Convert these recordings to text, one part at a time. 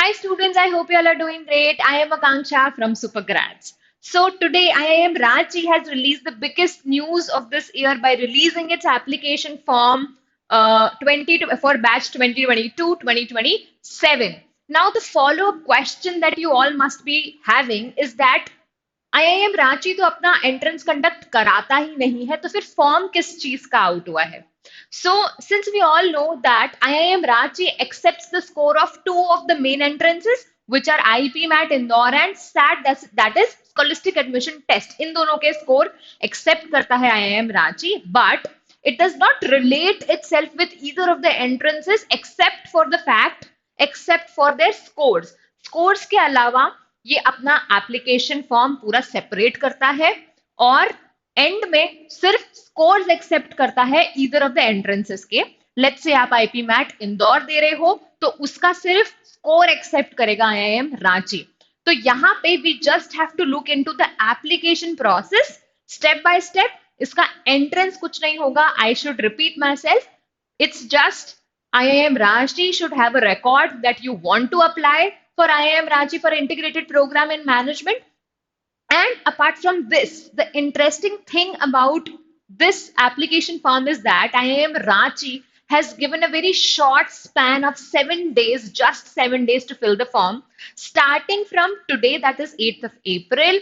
Hi students, I hope you all are doing great. I am Akanksha from Supergrads. So today IIM Ranchi has released the biggest news of this year by releasing its application form for batch 2022-2027. Now the follow-up question that you all must be having is that IIM Ranchi तो अपना entrance conduct कराता ही नहीं है, तो फिर form किस चीज का आउट हुआ है? So, since we all know that IIM Ranchi accepts the score of two of the main entrances, which are IPMAT Indore and SAT, that is Scholastic Admission Test. इन दोनों के score accept करता है IIM Ranchi, but it does not relate itself with either of the entrances except for their scores. Scores के अलावा ये अपना application form पूरा separate करता है और एंड में सिर्फ स्कोर्स एक्सेप्ट करता है ईदर ऑफ द एंट्रेंसेस के. लेट्स से आप आईपी मैट इंदौर दे रहे हो तो उसका सिर्फ स्कोर एक्सेप्ट करेगा आईआईएम रांची. तो यहाँ पे we just have to look into the application process step by step. इसका एंट्रेंस कुछ नहीं होगा. I should repeat myself. It's just IIM Ranchi should have a record that you want to apply for IIM Ranchi for integrated program in management. And apart from this, the interesting thing about this application form is that IIM Ranchi has given a very short span of 7 days, just 7 days to fill the form, starting from today, that is 8th of April,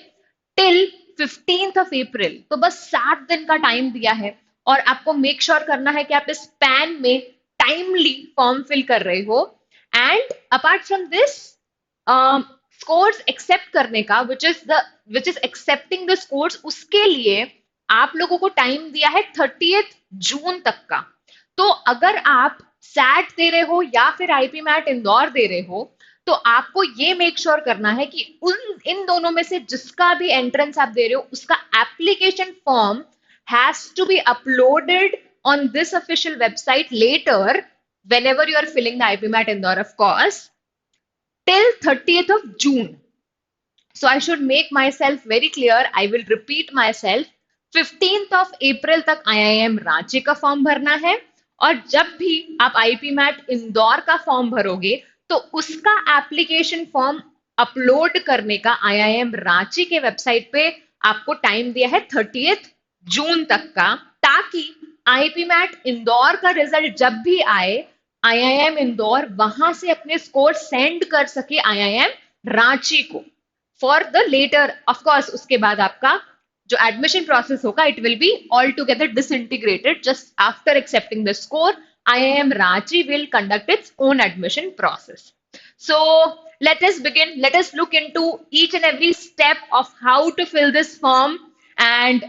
till 15th of April. तो बस 7 दिन का time दिया है और आपको make sure करना है कि आप इस स्पैन में टाइमली फॉर्म फिल कर रहे हो. And apart from this, scores accept करने का which is accepting the scores, उसके लिए आप लोगों को टाइम दिया है 30th जून तक का. तो अगर आप सैट दे रहे हो या फिर आईपी मैट इंदौर दे रहे हो तो आपको ये मेक श्योर करना है कि इन दोनों में से जिसका भी एंट्रेंस आप दे रहे हो उसका application form has to be uploaded on this official website later, whenever you are filling the IPMAT Indore, of course, till 30th of June. So I should make myself very clear. I will repeat myself. 15th of April तक IIM Ranchi का form भरना है और जब भी आप IPMAT Indore का form भरोगे तो उसका एप्लीकेशन फॉर्म अपलोड करने का IIM रांची के वेबसाइट पे आपको टाइम दिया है 30th जून तक का, ताकि आईपीमैट इंदौर का रिजल्ट जब भी आए आईआईएम इंदौर वहां से अपने स्कोर सेंड कर सके आईआईएम रांची को for the letter. Of course उसके बाद आपका जो एडमिशन प्रोसेस होगा it will be all together disintegrated. Just after accepting the score IIM Ranchi will conduct its own admission process. So let us begin. Let us look into each and every step of how to fill this form and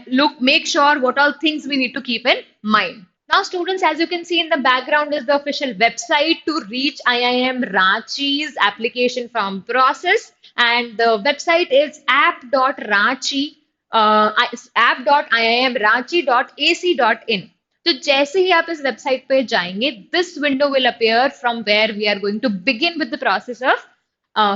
make sure what all things we need to keep in mind. Now students, as you can see in the background is the official website to reach IIM Ranchi's application form process, and the website is app.iimranchi.ac.in. तो जैसे ही आप इस website पे जाएंगे, this window will appear from where we are going to begin with the process of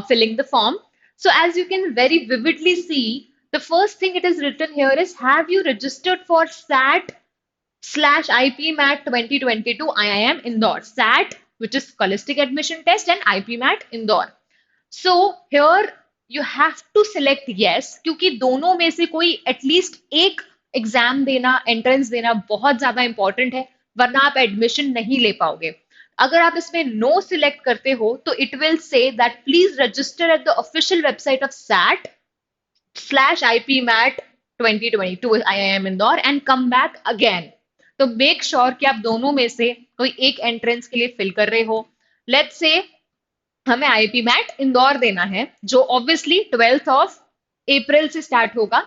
filling the form. So as you can very vividly see, the first thing it is written here is, have you registered for SAT/IPMAT 2022 IIM Indore? SAT, which is Scholastic Admission Test, and IPMAT Indore. So here you have to select yes, क्योंकि दोनों में से कोई at least एक exam देना, entrance देना बहुत ज्यादा इंपॉर्टेंट है, वरना आप एडमिशन नहीं ले पाओगे. अगर आप इसमें नो सिलेक्ट करते हो तो it will say that please register at the official website of SAT/IPMAT 2022 IIM Indore and come back again. तो मेक श्योर कि आप दोनों में से कोई एक एंट्रेंस के लिए फिल कर रहे हो. लेट्स से हमें IPMAT इंदौर देना है जो ऑब्वियसली 12th of April से स्टार्ट होगा.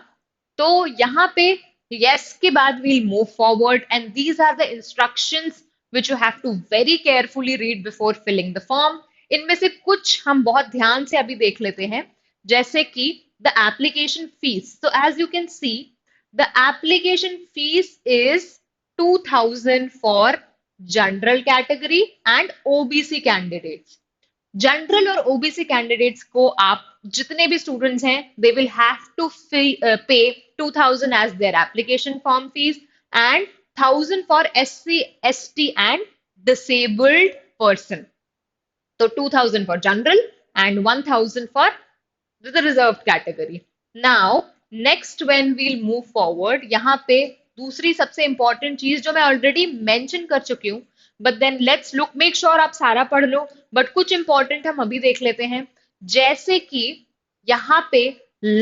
तो यहाँ पे yes के बाद we'll move forward and these are the instructions which you have to very carefully read before filling the form. इनमें से कुछ हम बहुत ध्यान से अभी देख लेते हैं, जैसे कि the application fees. So as you can see, the application fees is 2000 for general category and OBC candidates. General और OBC candidates को आप जितने भी students हैं, they will have to pay 2000 as their application form fees and 1000 for SC, ST and disabled person. So 2000 for general and 1000 for the reserved category. Now, next when we'll move forward, यहाँ पे दूसरी सबसे important चीज जो मैं already mention कर चुकी हूँ, but then let's look, make sure आप सारा पढ़ लो, but कुछ important हम अभी देख लेते हैं, जैसे कि यहाँ पे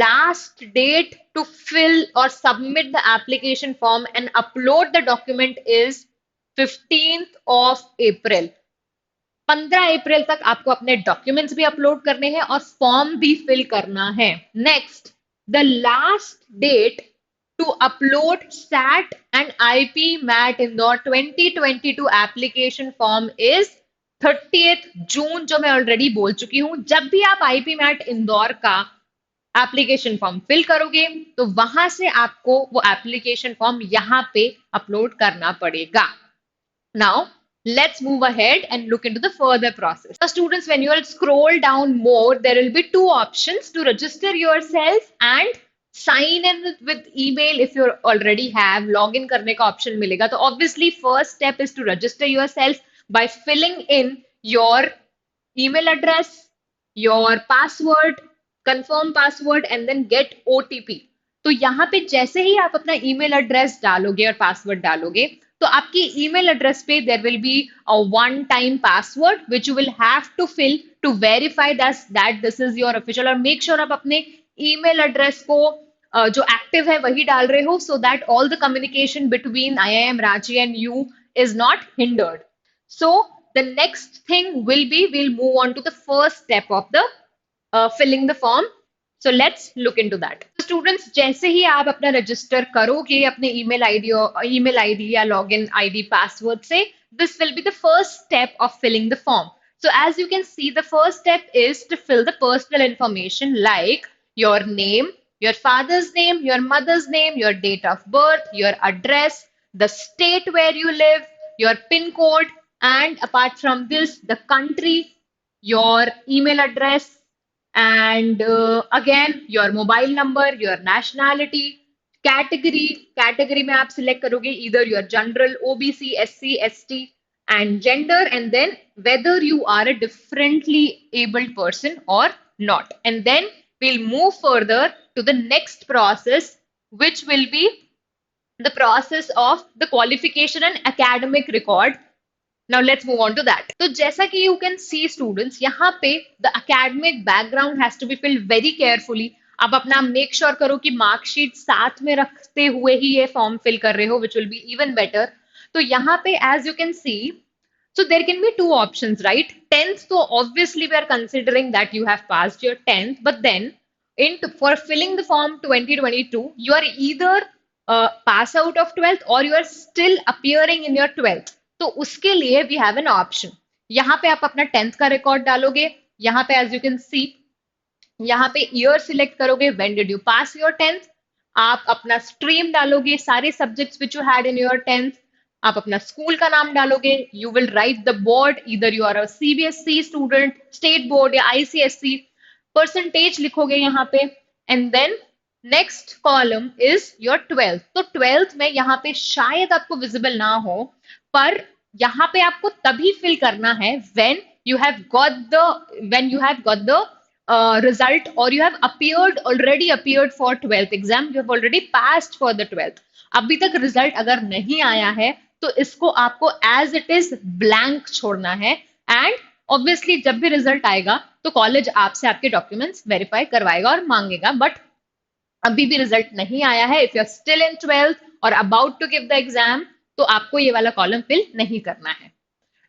last date to fill or submit the application form and upload the document is 15th of April. 15 अप्रैल तक आपको अपने डॉक्यूमेंट्स भी अपलोड करने हैं और फॉर्म भी फिल करना है. Next, the last date to upload SAT and IPMAT Indore 2022 application form is 30th June, जो मैं ऑलरेडी बोल चुकी हूं. जब भी आप आईपी मैट इंदौर का एप्लीकेशन फॉर्म फिल करोगे तो वहां से आपको वो एप्लीकेशन फॉर्म यहाँ पे अपलोड करना पड़ेगा. Now, let's move ahead and look into the further process. Now, students, when you will scroll down more, there will be two options to register yourself and sign in with email if you already have. Login करने का option मिलेगा. तो obviously, first step is to register yourself by filling in your email address, your password, confirm password, and then get OTP. तो यहाँ पे जैसे ही आप अपना ईमेल एड्रेस डालोगे और पासवर्ड डालोगे तो आपकी ईमेल एड्रेस पे there will be a one time password which you will have to fill to verify that this is your official, और मेक श्योर आप अपने ईमेल एड्रेस को जो एक्टिव है वही डाल रहे हो so that all the communication between IIM Ranchi and you is not hindered. So the next thing will be, we'll move on to the first step of the filling the form. So let's look into that. Students, जैसे ही आप अपना register करोगे अपने email ID या login ID password से, this will be the first step of filling the form. So as you can see, the first step is to fill the personal information like your name, your father's name, your mother's name, your date of birth, your address, the state where you live, your PIN code, and apart from this, the country, your email address, and again your mobile number, your nationality, category में आप select करोगे either your general, OBC, SC, ST, and gender, and then whether you are a differently abled person or not. And then we'll move further to the next process, which will be the process of the qualification and academic record. Now let's move on to that. तो जैसा कि you can see students, यहाँ पे the academic background has to be filled very carefully. आप अपना make sure करो कि marksheet साथ में रखते हुए ही ये form fill कर रहे हो, which will be even better. तो यहाँ पे as you can see, so there can be two options, right? 10th, so obviously we are considering that you have passed your 10th, but then for filling the form 2022, you are either pass out of 12th or you are still appearing in your 12th. तो उसके लिए we have an option. यहाँ पे आप अपना 10th का record डालोगे. यहाँ पे एज यू कैन सी, यहाँ पे ईयर सिलेक्ट करोगे, when did you pass your 10th. आप अपना स्ट्रीम डालोगे, सारे subjects which you had in your 10th. आप अपना स्कूल का नाम डालोगे. You will write the board, इधर you are a CBSE student, state board या ICSE. परसेंटेज लिखोगे यहाँ पे, and then next column is your 12th. तो 12th में यहाँ पे शायद आपको विजिबल ना हो, पर यहाँ पे आपको तभी फिल करना है when you have got the result or you have already appeared for 12th exam, you have already passed for the 12th. अभी तक रिजल्ट अगर नहीं आया है तो इसको आपको as it is blank छोड़ना है, एंड ऑब्वियसली जब भी रिजल्ट आएगा तो कॉलेज आपसे आपके डॉक्यूमेंट्स वेरीफाई करवाएगा और मांगेगा. बट अभी भी रिजल्ट नहीं आया है, if you are still in 12th और about to give the exam, तो आपको ये वाला कॉलम फिल नहीं करना है.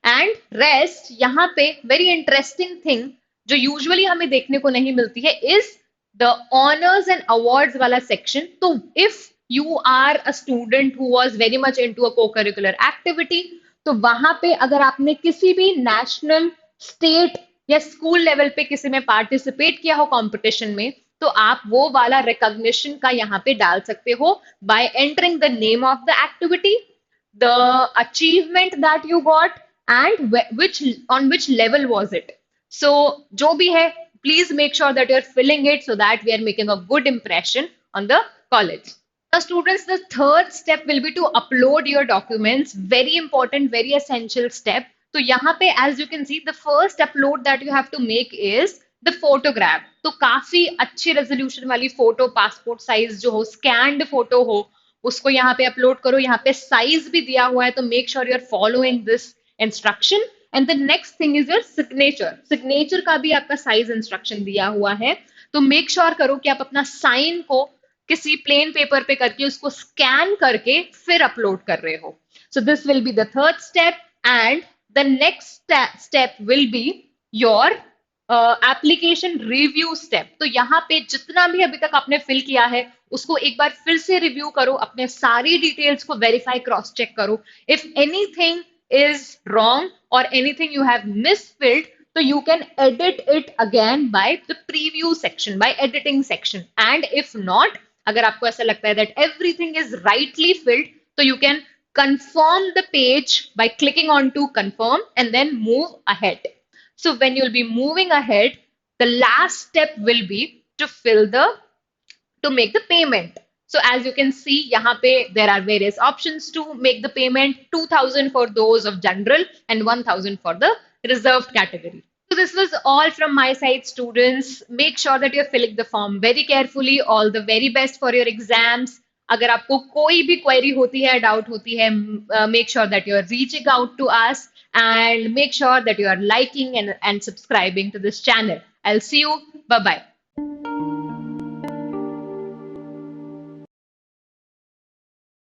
एंड रेस्ट, यहाँ पे वेरी इंटरेस्टिंग थिंग जो यूजुअली हमें देखने को नहीं मिलती है is the honours and awards वाला सेक्शन. तो if you are a student who was very much into a co-curricular activity, तो वहां पे अगर आपने किसी भी नेशनल, स्टेट या स्कूल लेवल पे किसी में पार्टिसिपेट किया हो कंपटीशन में, तो आप वो वाला रिकॉग्निशन का यहाँ पे डाल सकते हो bye entering the name of the activity, the achievement that you got, and on which level was it. So जो भी है, please make sure that you're filling it so that we are making a good impression on the college. Now students, the third step will be to upload your documents. Very important, very essential step. तो यहाँ पे as you can see, the first upload that you have to make is the photograph, तो काफी अच्छी resolution वाली photo, passport size जो हो, scanned photo हो, उसको यहाँ पे अपलोड करो। यहाँ पे साइज भी दिया हुआ है, तो make sure you are following this instruction. And the next thing is your signature. Signature का भी आपका साइज इंस्ट्रक्शन दिया हुआ है, तो मेक श्योर करो कि आप अपना साइन को किसी प्लेन पेपर पे करके उसको स्कैन करके फिर अपलोड कर रहे हो। So this will be the third step. And the next step will be your application review step. तो यहाँ पे जितना भी अभी तक आपने फिल किया है उसको एक बार फिर से रिव्यू करो, अपने सारी डिटेल्स को वेरीफाई, क्रॉस चेक करो। If anything is wrong or anything you have misfilled, so you can edit it again by the preview section, by editing section. And if not, अगर आपको ऐसा लगता है that everything is rightly filled, so you can confirm the page by clicking on to confirm and then move ahead. So when you'll be moving ahead, the last step will be to fill the to make the payment. So as you can see, yahan pe there are various options to make the payment. 2,000 for those of general and 1,000 for the reserved category. So this was all from my side, students. Make sure that you're filling the form very carefully. All the very best for your exams. अगर आपको कोई भी query होती है, doubt होती है, make sure that you're reaching out to us, and make sure that you are liking and subscribing to this channel. I'll see you. Bye bye.